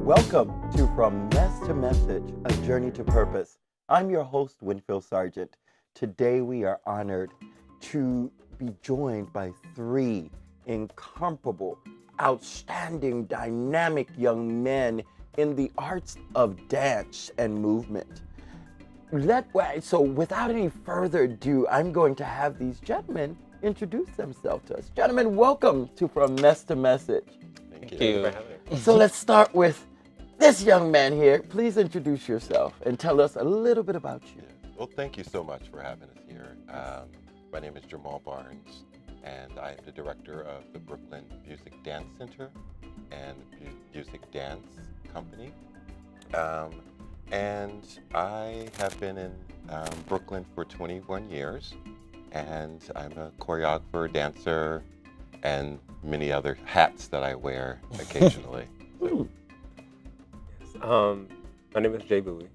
Welcome to From Mess to Message, a journey to purpose. I'm your host, Winfield Sargent. Today we are honored to be joined by three incomparable, outstanding, dynamic young men in the arts of dance and movement. So without any further ado, I'm going to have these gentlemen introduce themselves to us. Gentlemen, welcome to From Mess to Message. Thank you. So let's start with this young man here. Please introduce yourself and tell us a little bit about you. Well, thank you so much for having us here. My name is Jamal Barnes, and I am the director of the Brooklyn Music Dance Center and Music Dance Company. And I have been in Brooklyn for 21 years, and I'm a choreographer, dancer, and many other hats that I wear occasionally. So. My name is Bouey.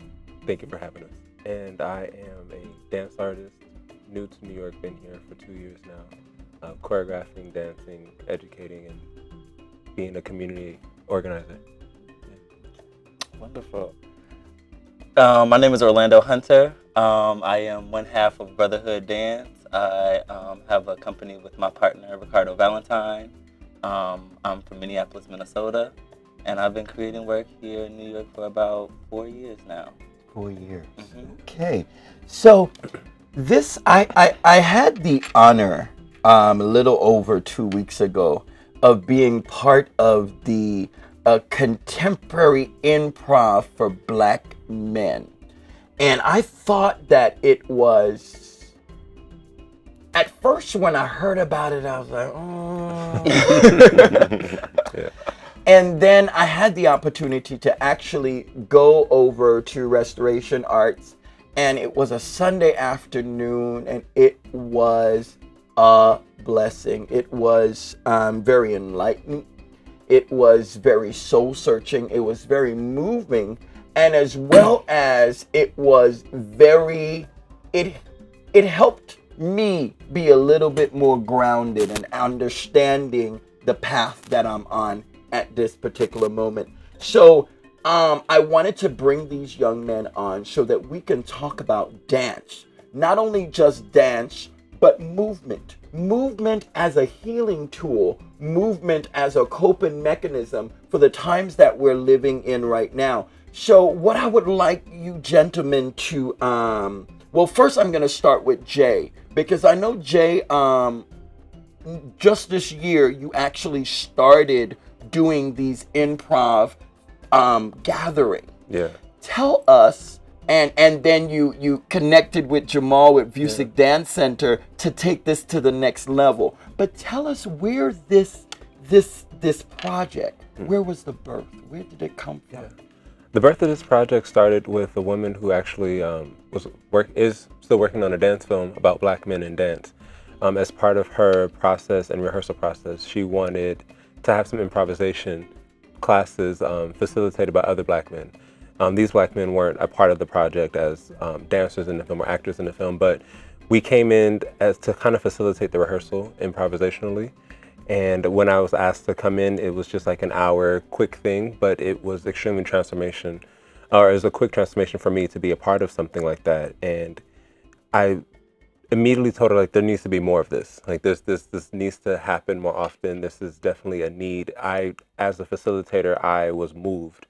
Thank you for having us. And I am a dance artist, new to New York, been here for 2 years now, choreographing, dancing, educating, and being a community organizer. Yeah. Wonderful. My name is Orlando Hunter. I am one half of Brotherhood Dance. I have a company with my partner, Ricardo Valentine. I'm from Minneapolis, Minnesota, and I've been creating work here in New York for about 4 years now. 4 years. Mm-hmm. Okay. So this, I had the honor a little over 2 weeks ago of being part of the contemporary improv for Black men. And I thought that it was, at first when I heard about it, I was like, oh. Yeah. And then I had the opportunity to actually go over to Restoration Arts, and it was a Sunday afternoon, and it was a blessing. It was very enlightening. It was very soul-searching. It was very moving, and as well as it was very, it helped me be a little bit more grounded and understanding the path that I'm on at this particular moment. So I wanted to bring these young men on so that we can talk about dance. Not only just dance, but movement. Movement as a healing tool. Movement as a coping mechanism for the times that we're living in right now. So what I would like you gentlemen to, well, first I'm going to start with Jay, because I know Jay, just this year, you actually started doing these improv gathering. Yeah. Tell us, and then you connected with Jamal with Music Dance Center to take this to the next level. But tell us where this project, where was the birth? Where did it come from? Yeah. The birth of this project started with a woman who actually is still working on a dance film about Black men in dance. As part of her process and rehearsal process, she wanted to have some improvisation classes facilitated by other Black men. These Black men weren't a part of the project as dancers in the film or actors in the film, but we came in as to kind of facilitate the rehearsal improvisationally. And when I was asked to come in, it was just like an hour quick thing, but it was extremely it was a quick transformation for me to be a part of something like that. And I immediately told her, like, there needs to be more of this. Like, this needs to happen more often. This is definitely a need. As a facilitator, I was moved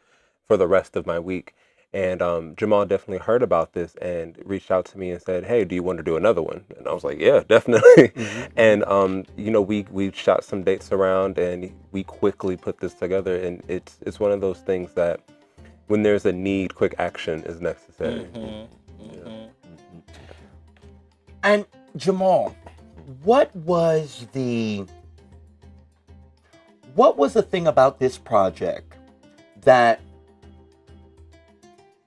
for the rest of my week. And Jamal definitely heard about this and reached out to me and said, hey, do you want to do another one? And I was like, yeah, definitely. Mm-hmm. And, we shot some dates around and we quickly put this together. And it's one of those things that when there's a need, quick action is necessary. Mm-hmm. Mm-hmm. Yeah. And Jamal, what was the thing about this project that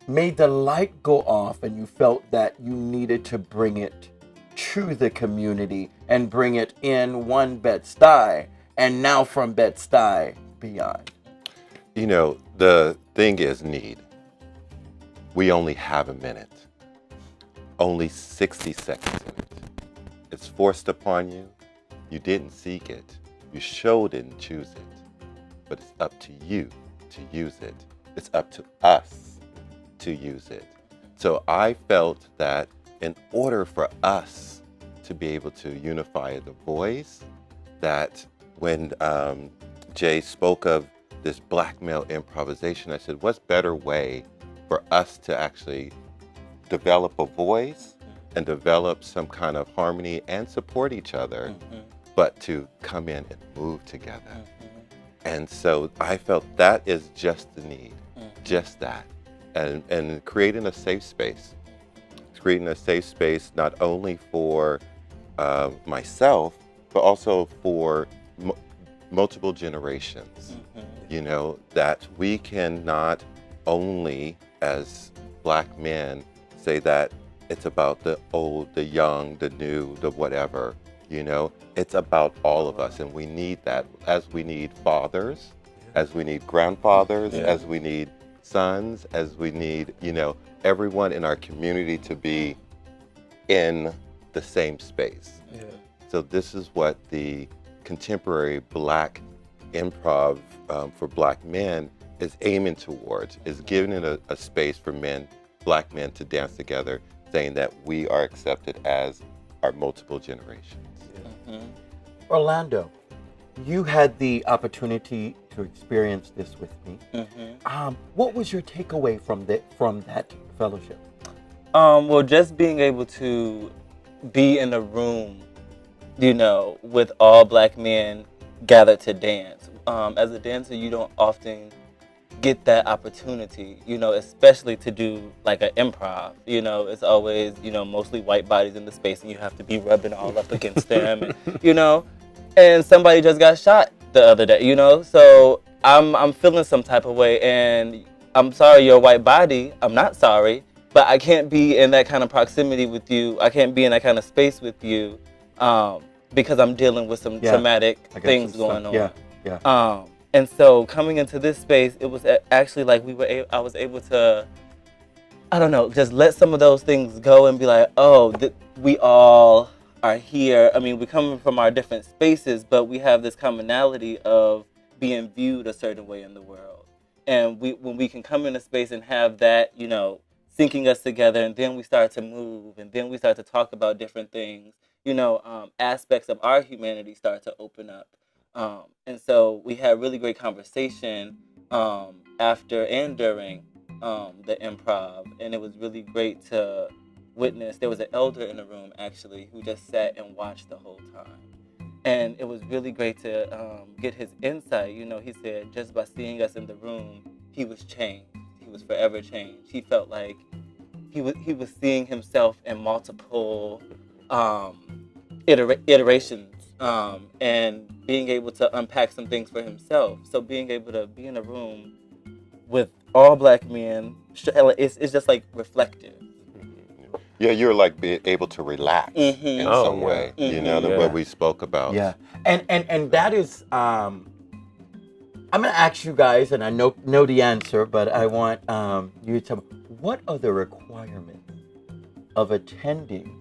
made the light go off and you felt that you needed to bring it to the community and bring it in one Bed-Stuy and now from Bed-Stuy beyond? You know, the thing is need. We only have a minute. Only 60 seconds in it. It's forced upon you. You didn't seek it. You sure didn't choose it. But it's up to you to use it It's up to us to use it. So I felt that in order for us to be able to unify the voice, that when Jay spoke of this black male improvisation, I said, what's better way for us to actually develop a voice and develop some kind of harmony and support each other, but to come in and move together. And so I felt that is just the need, just that. And creating a safe space. Creating a safe space not only for myself, but also for multiple generations. You know, that we can not only, as black men, say that it's about the old, the young, the new, the whatever, you know. It's about all of us, and we need that, as we need fathers, as we need grandfathers, as we need sons, as we need, you know, everyone in our community to be in the same space. So this is what the contemporary black improv for black men is aiming towards, is giving it a space for men, black men, to dance together, saying that we are accepted as our multiple generations. Orlando, you had the opportunity to experience this with me. What was your takeaway from that fellowship? Well, just being able to be in a room, you know, with all black men gathered to dance. As a dancer, you don't often get that opportunity, you know, especially to do like an improv. You know, it's always, you know, mostly white bodies in the space, and you have to be rubbing all up against them, and, you know. And somebody just got shot the other day, you know. So I'm feeling some type of way, and I'm sorry you're a white body. I'm not sorry, but I can't be in that kind of proximity with you. I can't be in that kind of space with you, because I'm dealing with some traumatic things going on. And so coming into this space, it was actually like I was able to, I don't know, just let some of those things go and be like, oh, we all are here. I mean, we're coming from our different spaces, but we have this commonality of being viewed a certain way in the world. And when we can come in a space and have that, you know, syncing us together, and then we start to move, and then we start to talk about different things, you know, aspects of our humanity start to open up. And so we had really great conversation after and during the improv, and it was really great to witness. There was an elder in the room actually who just sat and watched the whole time, and it was really great to get his insight. You know, he said just by seeing us in the room, he was changed. He was forever changed. He felt like he was seeing himself in multiple iterations. And being able to unpack some things for himself. So being able to be in a room with all black men, it's just like reflective. Yeah, you're like being able to relax in some way, you know, what we spoke about. Yeah, and that is, I'm gonna ask you guys, and I know the answer, but I want you to tell me, what are the requirements of attending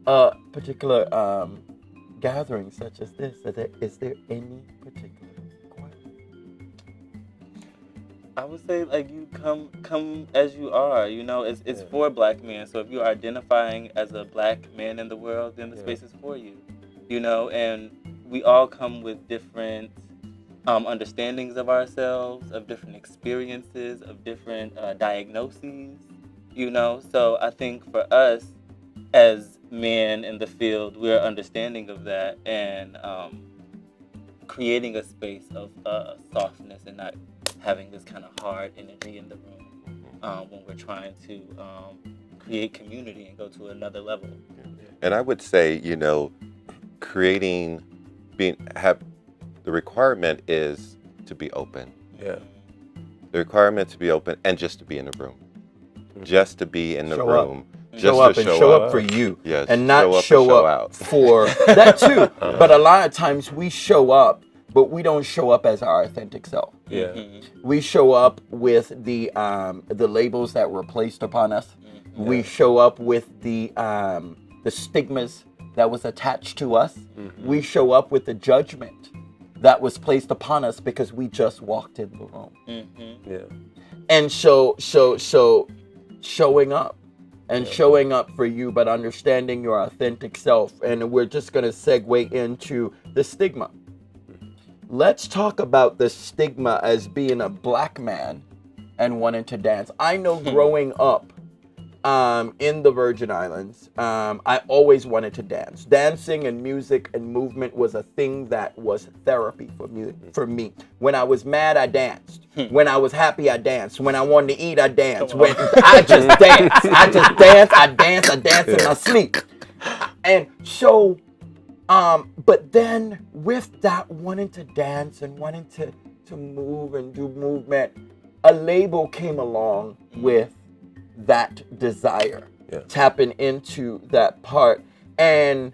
a particular gathering such as this? Is there any particular requirement? I would say like you come as you are. You know, it's for black men. So if you're identifying as a black man in the world, then the space is for you. You know, and we all come with different understandings of ourselves, of different experiences, of different diagnoses. You know, so I think for us as men in the field, we're understanding of that and creating a space of softness and not having this kind of hard energy in the room when we're trying to create community and go to another level. And I would say, you know, the requirement is to be open. Yeah. The requirement to be open and just to be in the room. Just to be in the Show room. Up. Show up and show up for you, and not show up for that too. But a lot of times we show up, but we don't show up as our authentic self. Yeah. We show up with the labels that were placed upon us. We show up with the stigmas that was attached to us. We show up with the judgment that was placed upon us because we just walked in the room. Mm-hmm. Yeah. And so showing up and showing up for you, but understanding your authentic self. And we're just going to segue into the stigma. Let's talk about the stigma as being a black man and wanting to dance. I know growing up in the Virgin Islands, I always wanted to dance. Dancing and music and movement was a thing that was therapy for me. When I was mad, I danced. When I was happy, I danced. When I wanted to eat, I danced. When I just danced. I dance in my sleep. And so, but then with that wanting to dance and wanting to move and do movement, a label came along with that desire, tapping into that part. And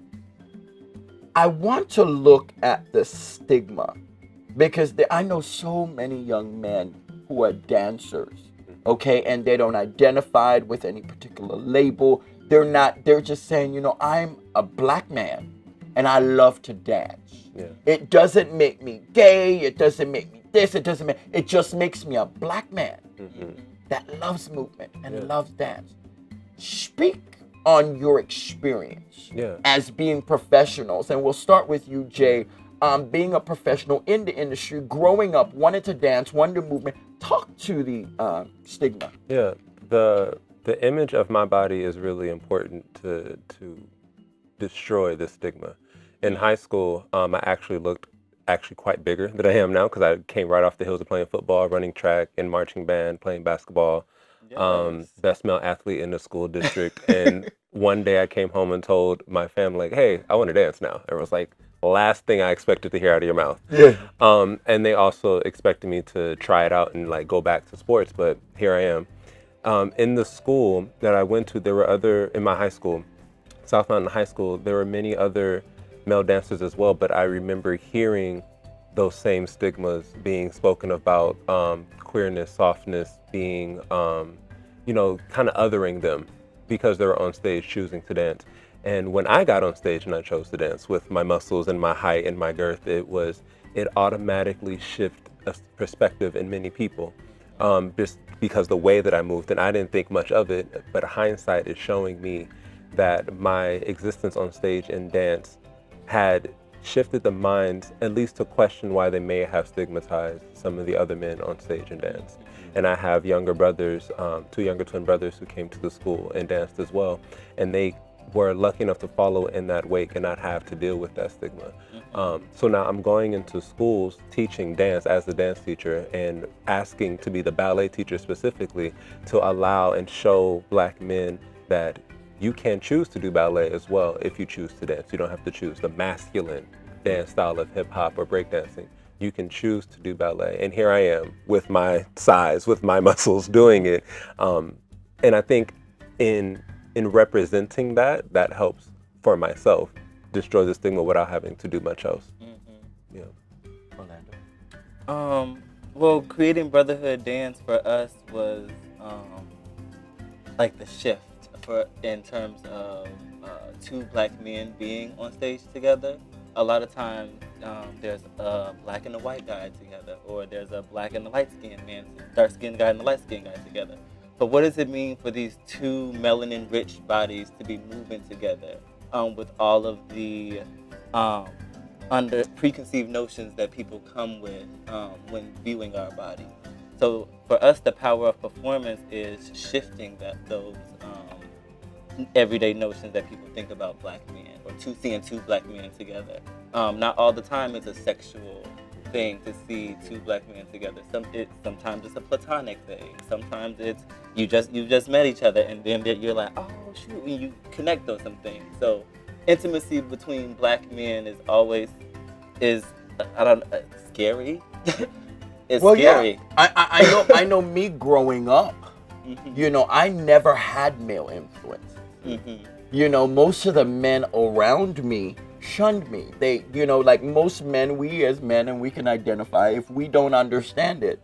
I want to look at the stigma because I know so many young men who are dancers, okay, and they don't identify with any particular label. They're just saying, you know, I'm a black man and I love to dance. Yeah. It doesn't make me gay, it doesn't make me this, it just makes me a black man that loves movement and loves dance. Speak on your experience as being professionals, and we'll start with you, Jay. Being a professional in the industry, growing up, wanting to dance, wanting to movement. Talk to the stigma. Yeah, the image of my body is really important to destroy the stigma. In high school, I actually looked quite bigger than I am now because I came right off the heels of playing football, running track, in marching band, playing basketball. Best male athlete in the school district. And one day I came home and told my family, like, hey, I want to dance now. It was like the last thing I expected to hear out of your mouth. Yeah. And they also expected me to try it out and like go back to sports, but here I am. In the school that I went to, in my high school, South Mountain High School, there were many other male dancers as well, but I remember hearing those same stigmas being spoken about, queerness, softness, being, kind of othering them because they were on stage choosing to dance. And when I got on stage and I chose to dance with my muscles and my height and my girth, it automatically shifted a perspective in many people, just because the way that I moved, and I didn't think much of it, but hindsight is showing me that my existence on stage in dance had shifted the minds, at least to question why they may have stigmatized some of the other men on stage and dance. And I have younger brothers, 2 younger twin brothers who came to the school and danced as well. And they were lucky enough to follow in that wake and not have to deal with that stigma. So now I'm going into schools teaching dance as a dance teacher and asking to be the ballet teacher specifically to allow and show black men that you can choose to do ballet as well if you choose to dance. You don't have to choose the masculine dance style of hip hop or breakdancing. You can choose to do ballet. And here I am with my size, with my muscles doing it. And I think in representing that helps for myself destroy the stigma without having to do much else. Yeah. Orlando. Well, creating Brotherhood Dance for us was like the shift in terms of 2 black men being on stage together. A lot of times there's a black and a white guy together, or there's a black and a light-skinned man, dark-skinned guy and a light-skinned guy together. But what does it mean for these 2 melanin-rich bodies to be moving together with all of the under preconceived notions that people come with when viewing our body? So for us, the power of performance is shifting those everyday notions that people think about black men, or seeing 2 black men together. Not all the time it's a sexual thing to see 2 black men together. Sometimes it's a platonic thing. Sometimes it's you just met each other and then you're like, oh shoot, and you connect on some things. So intimacy between black men is always scary. It's scary. Yeah. I know me growing up, you know, I never had male influence. You know, most of the men around me shunned me. They, you know, like most men, we as men, and we can identify, if we don't understand it,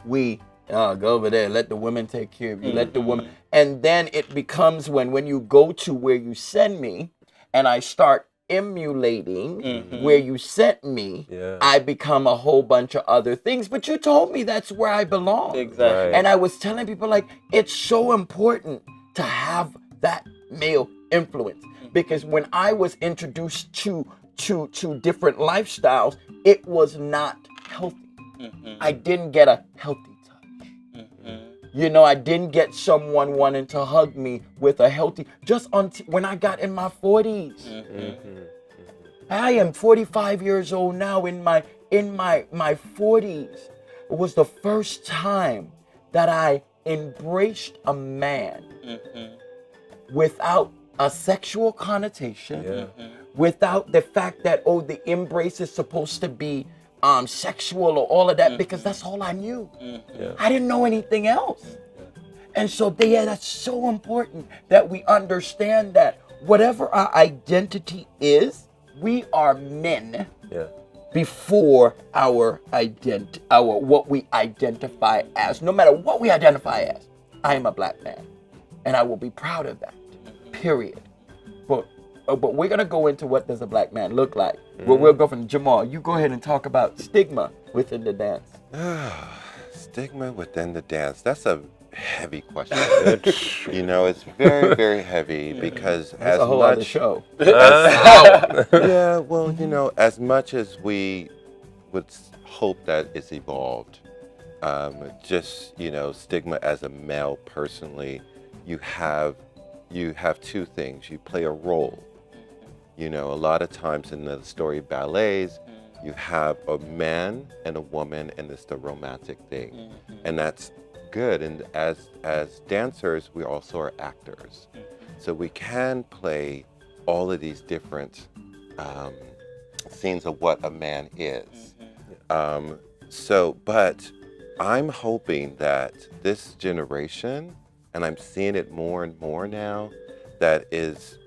we go over there, let the women take care of you, let the woman. And then it becomes when you go to where you send me and I start emulating where you sent me, Yeah. I become a whole bunch of other things. But you told me that's where I belong. Exactly. Right. And I was telling people, like, it's so important to have that male influence, because when I was introduced to different lifestyles, it was not healthy. I didn't get a healthy touch. You know, I didn't get someone wanting to hug me with a healthy, just when I got in my 40s. I am 45 years old now. In my 40s, it was the first time that I embraced a man without a sexual connotation, without the fact that, oh, the embrace is supposed to be sexual or all of that, because that's all I knew. I didn't know anything else. And so that's so important that we understand that whatever our identity is, we are men before our what we identify as. No matter what we identify as, I am a black man, and I will be proud of that. Period. But we're gonna go into what does a black man look like. Well, we'll go from Jamal. You go ahead and talk about stigma within the dance. Stigma within the dance. That's a heavy question. You know, it's very, very heavy because That's as a whole much other show. yeah, well, you know, as much as we would hope that it's evolved, just, you know, stigma as a male personally, you have two things. You play a role. You know, a lot of times in the story ballets, you have a man and a woman, and it's the romantic thing, and that's good. And as dancers, we also are actors, so we can play all of these different scenes of what a man is. But I'm hoping that this generation, and I'm seeing it more and more now, that is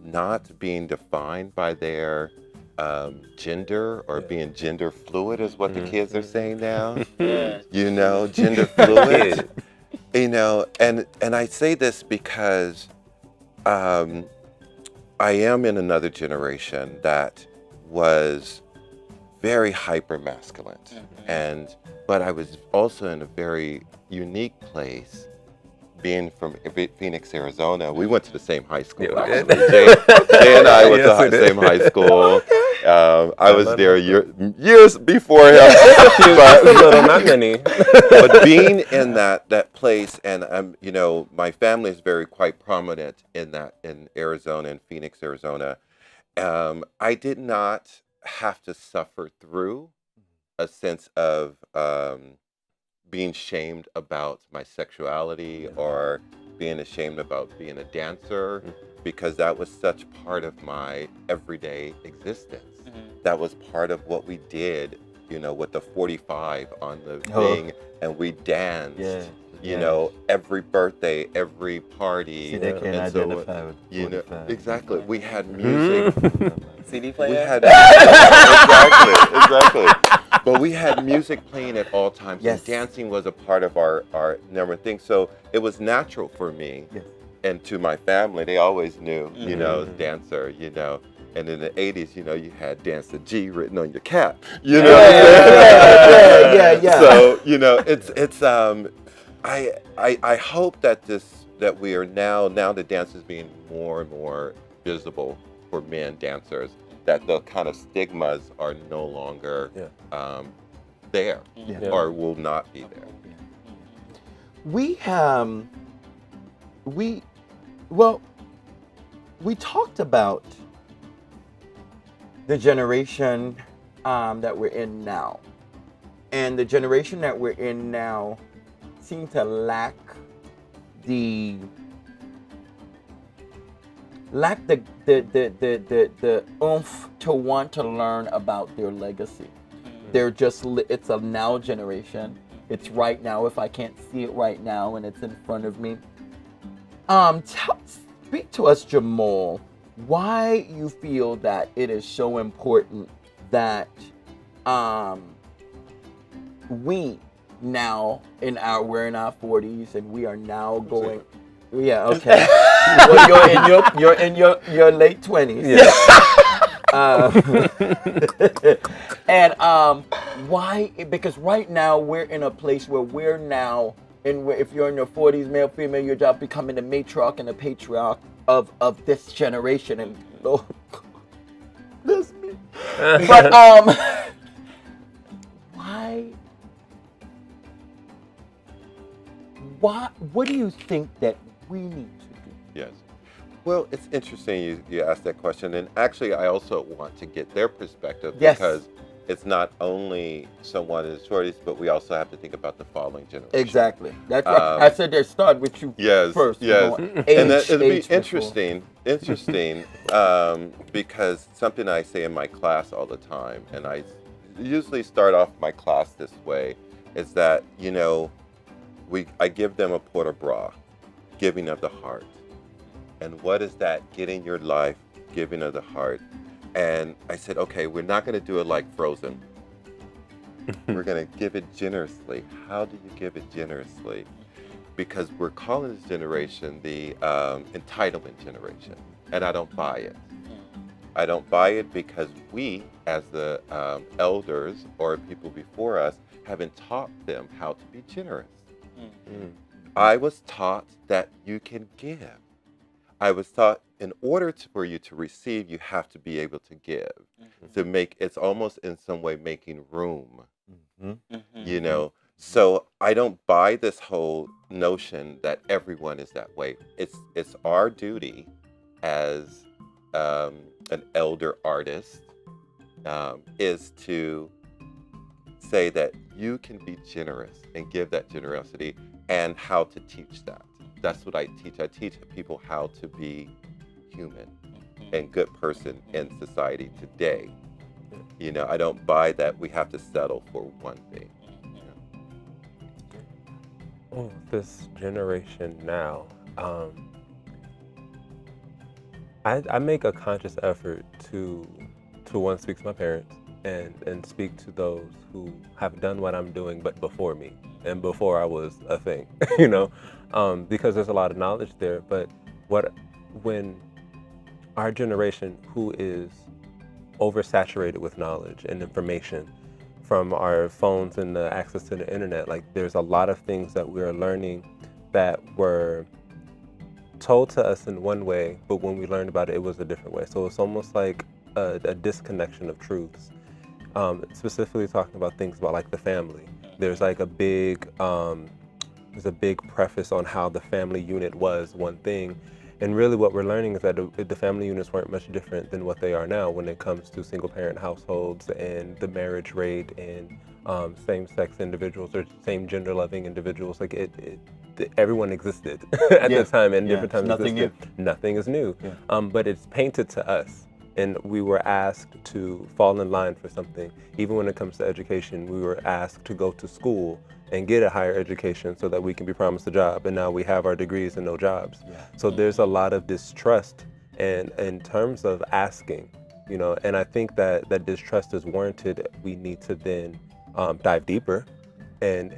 not being defined by their gender or being gender fluid, is what the kids are saying now. You know, gender fluid. You know, and I say this because I am in another generation that was very hyper masculine, but I was also in a very unique place. Being from Phoenix, Arizona, we went to the same high school. Yeah, Jay and I went to the same high school. I was there years before him. But little, not many. But being in that place, and you know, my family is quite prominent in Arizona, in Phoenix, Arizona. I did not have to suffer through a sense of being shamed about my sexuality or being ashamed about being a dancer, because that was such part of my everyday existence. That was part of what we did, you know, with the 45 on the thing, and we danced, you know, every birthday, every party. See, they can't identify with 45. You know, exactly. We had music. CD player? We had exactly. But we had music playing at all times, and dancing was a part of our number thing. So it was natural for me, and to my family, they always knew, you know, dancer, you know. And in the 80s, you know, you had Dance the G written on your cap, you know. So, you know, it's I hope that we are now the dance is being more and more visible for men dancers, that the kind of stigmas are no longer there or will not be there. We talked about the generation that we're in now, and the generation that we're in now seems to lack the oomph to want to learn about their legacy. They're just, it's a now generation. It's right now. If I can't see it right now and it's in front of me. Speak to us, Jamal, why you feel that it is so important that we now we're in our 40s and we are now going. Yeah, okay. Well, you're in your late 20s. Yeah. And why? Because right now we're in a place where we're now, if you're in your 40s, male, female, your job becoming the matriarch and the patriarch of this generation. And Lord, that's me. But why? What do you think that we need to do? Yes. Well, it's interesting you asked that question, and actually I also want to get their perspective because it's not only someone in his 40s, but we also have to think about the following generation. Exactly. That's why I said they start with you first. Yes, and it'll be interesting, because something I say in my class all the time, and I usually start off my class this way, is that, I give them a port de bras, giving of the heart. And what is that? Getting your life, giving of the heart. And I said, okay, we're not going to do it like Frozen. We're going to give it generously. How do you give it generously? Because we're calling this generation the entitlement generation. And I don't buy it. I don't buy it because we, as the elders or people before us, haven't taught them how to be generous. I was taught that you can give. I was taught in order for you to receive, you have to be able to give. To make, it's almost in some way making room, So I don't buy this whole notion that everyone is that way. It's our duty as an elder artist is to say that you can be generous and give that generosity and how to teach that. That's what I teach. I teach people how to be human and good person in society today. I don't buy that we have to settle for one thing. Oh, this generation now, I make a conscious effort to one, speak to my parents and speak to those who have done what I'm doing, but before me and before I was a thing, because there's a lot of knowledge there. But when our generation, who is oversaturated with knowledge and information from our phones and the access to the internet, like there's a lot of things that we're learning that were told to us in one way, but when we learned about it, it was a different way. So it's almost like a disconnection of truths. Specifically talking about things about like the family. There's like a big preface on how the family unit was one thing. And really what we're learning is that the family units weren't much different than what they are now when it comes to single parent households and the marriage rate and same-sex individuals or same gender loving individuals. Like everyone existed at the time and different times nothing existed. Nothing is new. But it's painted to us. And we were asked to fall in line for something. Even when it comes to education, we were asked to go to school and get a higher education so that we can be promised a job. And now we have our degrees and no jobs. So there's a lot of distrust in terms of asking, and I think that distrust is warranted. We need to then dive deeper and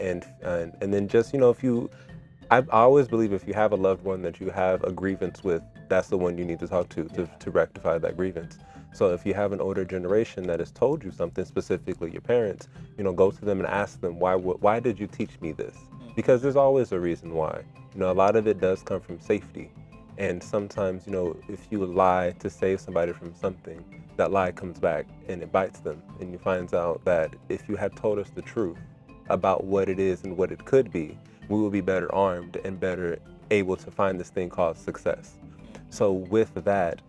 then just, I always believe if you have a loved one that you have a grievance with, that's the one you need to talk to rectify that grievance. So if you have an older generation that has told you something, specifically your parents, go to them and ask them, why did you teach me this? Because there's always a reason why. A lot of it does come from safety. And sometimes, if you lie to save somebody from something, that lie comes back and it bites them. And you find out that if you had told us the truth about what it is and what it could be, we will be better armed and better able to find this thing called success. So with that,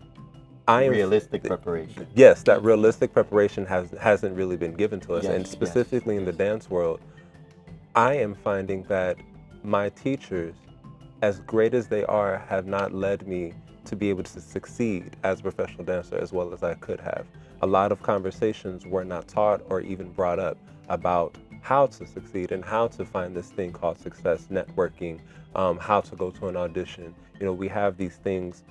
realistic preparation. Yes, that realistic preparation hasn't really been given to us. And specifically in the dance world, I am finding that my teachers, as great as they are, have not led me to be able to succeed as a professional dancer as well as I could have. A lot of conversations were not taught or even brought up about how to succeed and how to find this thing called success, networking, how to go to an audition. We have these things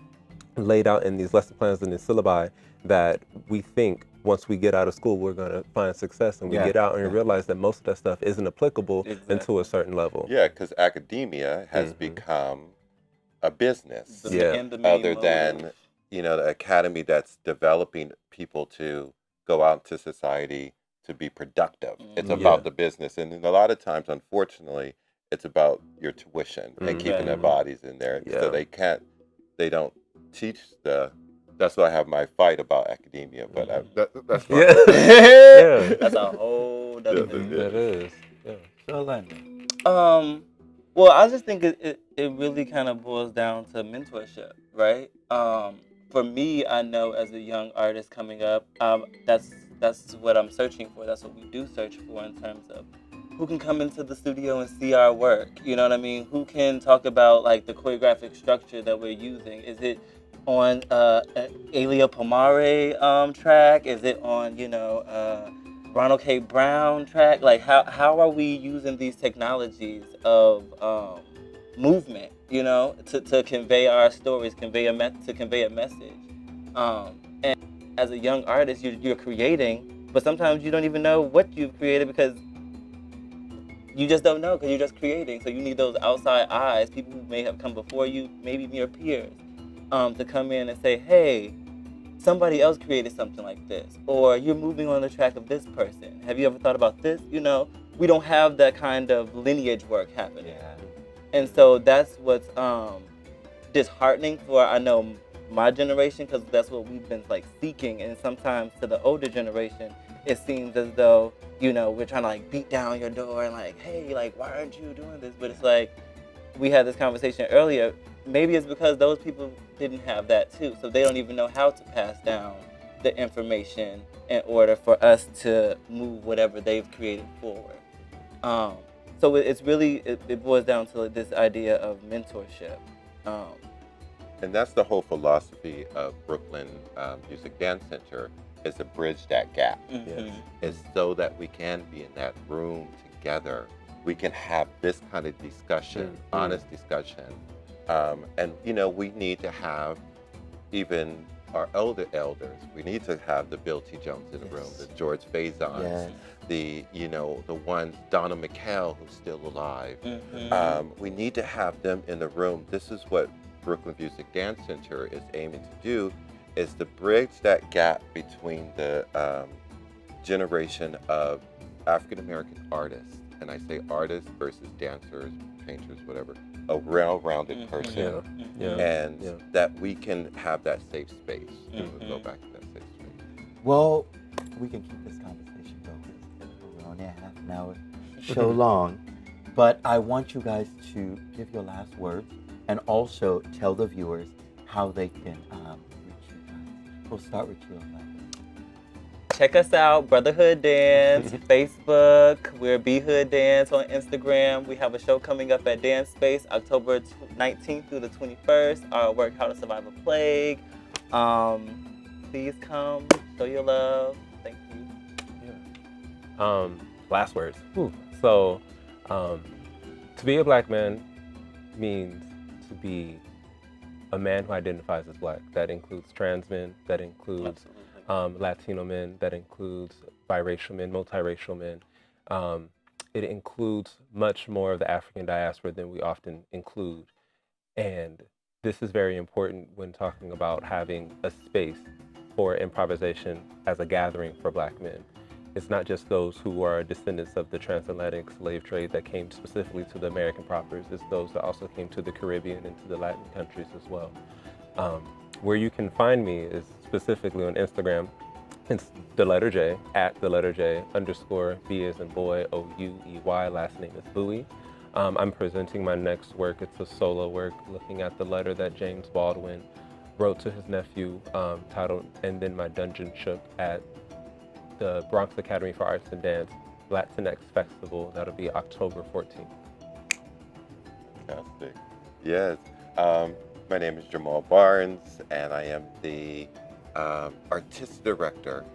laid out in these lesson plans and the syllabi that we think once we get out of school, we're going to find success, and we get out and realize that most of that stuff isn't applicable until a certain level. Yeah, because academia has become a business Yeah. other than, the academy that's developing people to go out into society to be productive. It's about the business. And a lot of times, unfortunately, it's about your tuition and keeping their bodies in there. So they don't teach that's why I have my fight about academia, but that's fine. That's a whole other thing. That is. Yeah. So, Orlando. Well, I just think it really kind of boils down to mentorship, right? For me, I know as a young artist coming up, that's what I'm searching for. That's what we do search for in terms of who can come into the studio and see our work. You know what I mean? Who can talk about like the choreographic structure that we're using? Is it on Elia Pomare track? Is it on Ronald K. Brown track? Like how are we using these technologies of movement, to convey our stories, convey a message. And as a young artist, you're creating, but sometimes you don't even know what you've created because you just don't know because you're just creating. So you need those outside eyes, people who may have come before you, maybe your peers, to come in and say, hey, somebody else created something like this, or you're moving on the track of this person. Have you ever thought about this? We don't have that kind of lineage work happening. Yeah. And so that's what's disheartening for, I know, my generation, because that's what we've been like seeking. And sometimes to the older generation, it seems as though, we're trying to like beat down your door and like, hey, like, why aren't you doing this? But it's like, we had this conversation earlier. Maybe it's because those people didn't have that too. So they don't even know how to pass down the information in order for us to move whatever they've created forward. So it's really, it boils down to this idea of mentorship. And that's the whole philosophy of Brooklyn Music Dance Center, is to bridge that gap. Mm-hmm. It's so that we can be in that room together. We can have this kind of discussion, honest discussion. And, we need to have even our elders. We need to have the Bill T. Jones in the room, the George Faisons, the ones, Donna McHale, who's still alive. We need to have them in the room. This is what Brooklyn Music Dance Center is aiming to do, is to bridge that gap between the generation of African-American artists, and I say artists versus dancers, painters, whatever, a well-rounded person, that we can have that safe space. Go back to that safe space. Well, we can keep this conversation going. We're only a half an hour show long, but I want you guys to give your last words and also tell the viewers how they can reach you guys. We'll start with you, Orlando. Check us out, Brotherhood Dance, Facebook. We're B-Hood Dance on Instagram. We have a show coming up at Dance Space, October 19th through the 21st. Our work, How to Survive a Plague. Please come, show your love. Thank you. Last words. So, to be a black man means to be a man who identifies as black. That includes trans men, that includes Latino men, that includes biracial men, multiracial men. It includes much more of the African diaspora than we often include. And this is very important when talking about having a space for improvisation as a gathering for black men. It's not just those who are descendants of the transatlantic slave trade that came specifically to the American properties. It's those that also came to the Caribbean and to the Latin countries as well. Where you can find me is specifically on Instagram. It's the letter J, at the letter J _ B as in boy, O-U-E-Y, last name is Bouey. I'm presenting my next work. It's a solo work looking at the letter that James Baldwin wrote to his nephew, titled And Then My Dungeon Shook, at the Bronx Academy for Arts and Dance Latinx Festival. That'll be October 14th. Fantastic. Yes. My name is Jamal Barnes, and I am the artistic director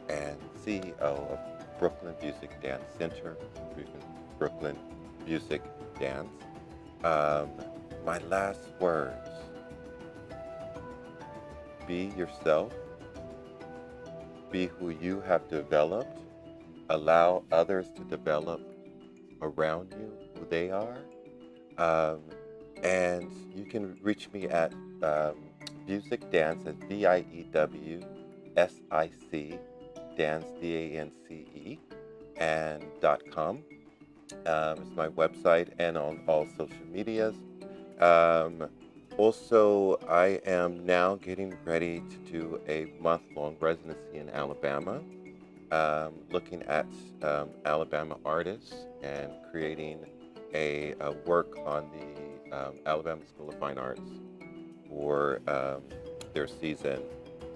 and CEO of Brooklyn Music Dance Center, Brooklyn Music Dance. My last words: be yourself. Be who you have developed. Allow others to develop around you who they are. And you can reach me at Music Dance as DIEWSIC, Dance DANCE, and .com. It's my website and on all social medias. Also, I am now getting ready to do a month-long residency in Alabama, looking at Alabama artists and creating a work on the Alabama School of Fine Arts for their season,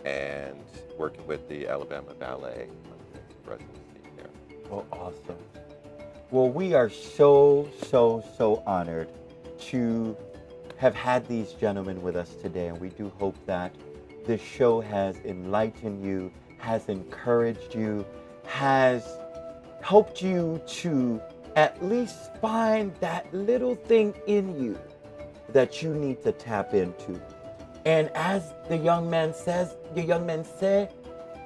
and working with the Alabama Ballet on the residency there. Well, awesome. Well, we are so honored to have had these gentlemen with us today, and we do hope that this show has enlightened you, has encouraged you, has helped you to at least find that little thing in you that you need to tap into. And as the young man said,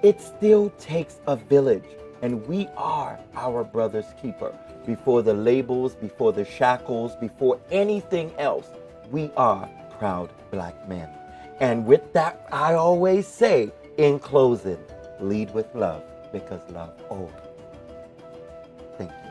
it still takes a village, and we are our brother's keeper. Before the labels, before the shackles, before anything else, we are proud Black men. And with that, I always say in closing, lead with love, because love always. Thank you.